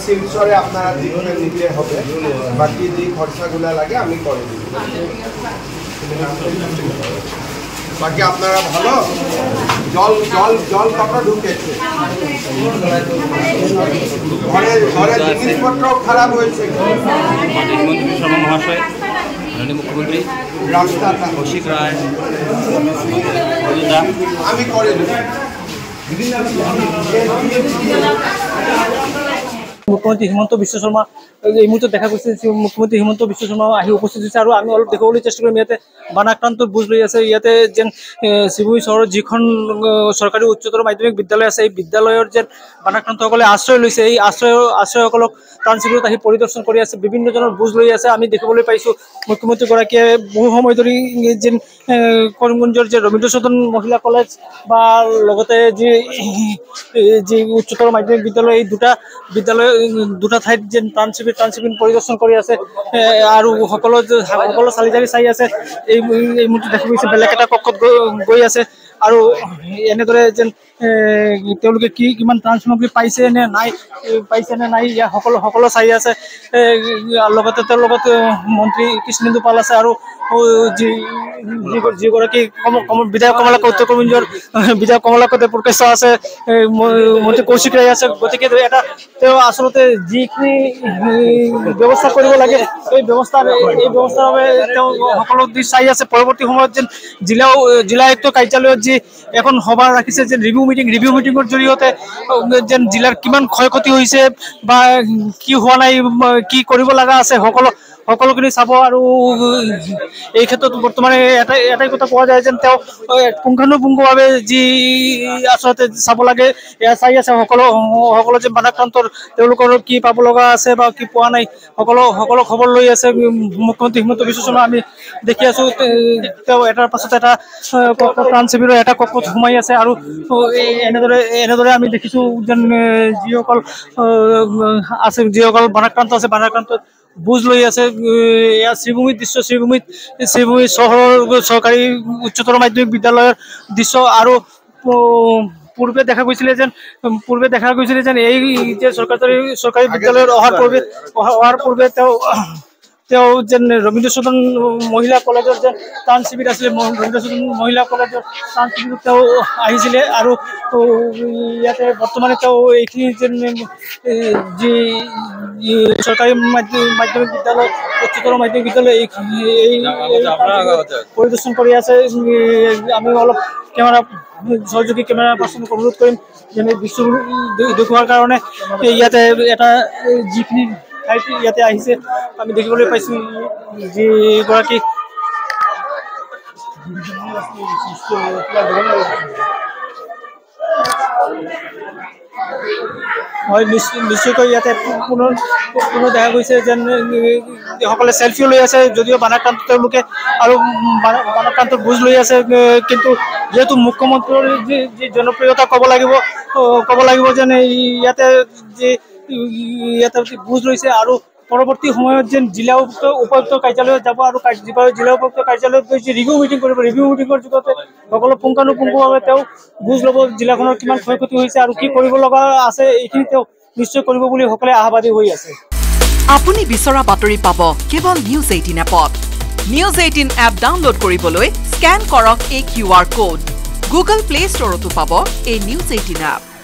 শিলচরে আপনারা জীবনে নিতে হবে বাকি যে খরচাগুলো লাগে আমি করে দিব বাকি আপনারা ভালো জল জল জল কটা ঢুকেছে ঘরে জিনিসপত্র খারাপ হয়েছে মন্ত্রী শর্মা মহাশয় মাননীয় মুখ্যমন্ত্রী রাস্তাটা কৌশিক রায় আমি করে দেব মুখ্যমন্ত্রী হিমন্ত বিশ্ব শর্মা এই মুহূর্তে দেখা গৈছে মুখ্যমন্ত্রী হিমন্ত বিশ্ব শৰ্মা আহি উপস্থিত হৈছে আৰু আমি অলপ দেখাবলৈ চেষ্টা কৰিম ইয়াতে বানাক্ৰান্ত বুজ লৈ আছে ইয়াতে যেন শিৱুই চহৰৰ যিখন চৰকাৰী উচ্চতৰ মাধ্যমিক বিদ্যালয় আছে এই বিদ্যালয়ৰ যেন বানাক্ৰান্তসকলে আশ্ৰয় লৈছে এই আশ্ৰয়সকলক ত্ৰাণ শিবিৰত আহি পৰিদৰ্শন কৰি আছে বিভিন্নজনৰ বুজ লৈ আছে আমি দেখিবলৈ পাইছোঁ মুখ্যমন্ত্ৰীগৰাকীয়ে বহু সময় ধৰি যেন কৰিমগঞ্জৰ যে ৰবীন্দ্ৰ সদন মহিলা কলেজ বা লগতে যি উচ্চতৰ মাধ্যমিক বিদ্যালয় এই দুটা ঠাইত যেন ত্ৰাণ শিবিৰ পৰিদৰ্শন কৰি আছে আৰু সকলো চালি জাৰি চাই আছে এই মুহূৰ্তত দেখা গৈছে বেলেগ এটা কক্ষত গৈ আছে আৰু এনেদৰে যেন তেওঁলোকে কিমান ত্ৰাণ সামগ্ৰী পাইছে নে নাই ইয়াৰ সকলো চাই আছে লগতে তেওঁৰ লগত মন্ত্ৰী কৃষ্ণেন্দু পাল আছে আৰু যিগৰাকী বিধায়ক কমলাক্ষ উত্তৰ কৰিমগঞ্জৰ বিধায়ক কমলাক্ষ দেৱপ্ৰকাশ আছে মন্ত্ৰী কৌশিক ৰায় আছে গতিকে এটা তেওঁ আচলতে যিখিনি ব্যৱস্থা কৰিব লাগে এই ব্যৱস্থাৰ বাবে তেওঁ সকলো দিশ চাই আছে পৰৱৰ্তী সময়ত যেন জিলা আয়ুক্ত কাৰ্যালয়ত যি এখন সভা ৰাখিছে যেন ৰিভিউ মিটিঙৰ জৰিয়তে যেন জিলাৰ কিমান ক্ষয়ক্ষতি হৈছে বা কি হোৱা নাই কি কৰিব লগা আছে সকলোখিনি চাব আৰু এই ক্ষেত্ৰত বৰ্তমানে এটাই কথা কোৱা যায় যেন তেওঁ পুংখানুপুংখভাৱে যি আচলতে চাব লাগে এয়া চাই আছে সকলো যে বানাক্ৰান্তৰ তেওঁলোকৰ কি পাব লগা আছে বা কি পোৱা নাই সকলো খবৰ লৈ আছে মুখ্যমন্ত্ৰী হিমন্ত বিশ্ব শৰ্মা আমি দেখি আছো তেওঁ এটাৰ পাছত এটা ত্ৰাণ শিবিৰৰ এটা কক্ষত সোমাই আছে আৰু এনেদৰে আমি দেখিছো যেন যিসকল আছে যিসকল বানাক্ৰান্ত আছে বানাক্ৰান্তত বুজ লৈ আছে এয়া শ্ৰীভূমিত দৃশ্য শ্ৰীভূমি চহৰৰ চৰকাৰী উচ্চতৰ মাধ্যমিক বিদ্যালয়ৰ দৃশ্য আৰু পূৰ্বে দেখা গৈছিলে যেন এই যে চৰকাৰী বিদ্যালয়ত অহাৰ পূৰ্বে তেওঁ যেন ৰবীন্দ্ৰ সদন মহিলা কলেজৰ যেন ত্ৰাণ শিবিৰ আছিলে ৰবীন্দ্ৰ সদন মহিলা কলেজৰ ত্ৰাণ শিবিৰত তেওঁ আহিছিলে আৰু ইয়াতে বৰ্তমানে তেওঁ এইখিনি যেন যি চৰকাৰী মাধ্যমিক বিদ্যালয় উচ্চতৰ মাধ্যমিক বিদ্যালয় এই পৰিদৰ্শন কৰি আছে আমি অলপ সহযোগী কেমেৰা পাৰ্চনক অনুৰোধ কৰিম যেনে দৃশ্য দেখুৱাৰ কাৰণে ইয়াতে এটা যিখিনি ঠাইত ইয়াতে আহিছে আমি দেখিবলৈ পাইছো যিগৰাকী হয় নিশ্চয়কৈ ইয়াতে পুনৰ দেখা গৈছে যেন সকলে চেলফিও লৈ আছে যদিও বানাক্ৰান্ত তেওঁলোকে আৰু বানাক্ৰান্তৰ বুজ লৈ আছে কিন্তু যেহেতু মুখ্যমন্ত্ৰীৰ যি জনপ্ৰিয়তা ক'ব লাগিব যেন ইয়াতে বুজ লৈছে আৰু পৰৱৰ্তী সময়ত যেন জিলা উপায়ুক্ত কাৰ্যালয়ত যাব আৰু জিলা উপায়ুক্ত কাৰ্যালয়ত গৈ যি ৰিভিউ মিটিং কৰিব ৰিভিউ মিটিঙৰ যুগতে সকলো পুংখানুপুংখভাৱে তেওঁ বুজ ল'ব জিলাখনৰ কিমান ক্ষয়ক্ষতি হৈছে আৰু কি কৰিব লগা আছে এইখিনি তেওঁ নিশ্চয় কৰিব বুলি সকলে আশাবাদী হৈ আছে আপুনি বিচৰা বাতৰি পাব কেৱল নিউজ 18 এপত নিউজ 18 এপ ডাউনলোড কৰিবলৈ স্ক্যান কৰক এই QR কোড গুগল প্লে ষ্টৰতো পাব এই নিউজ 18 এপ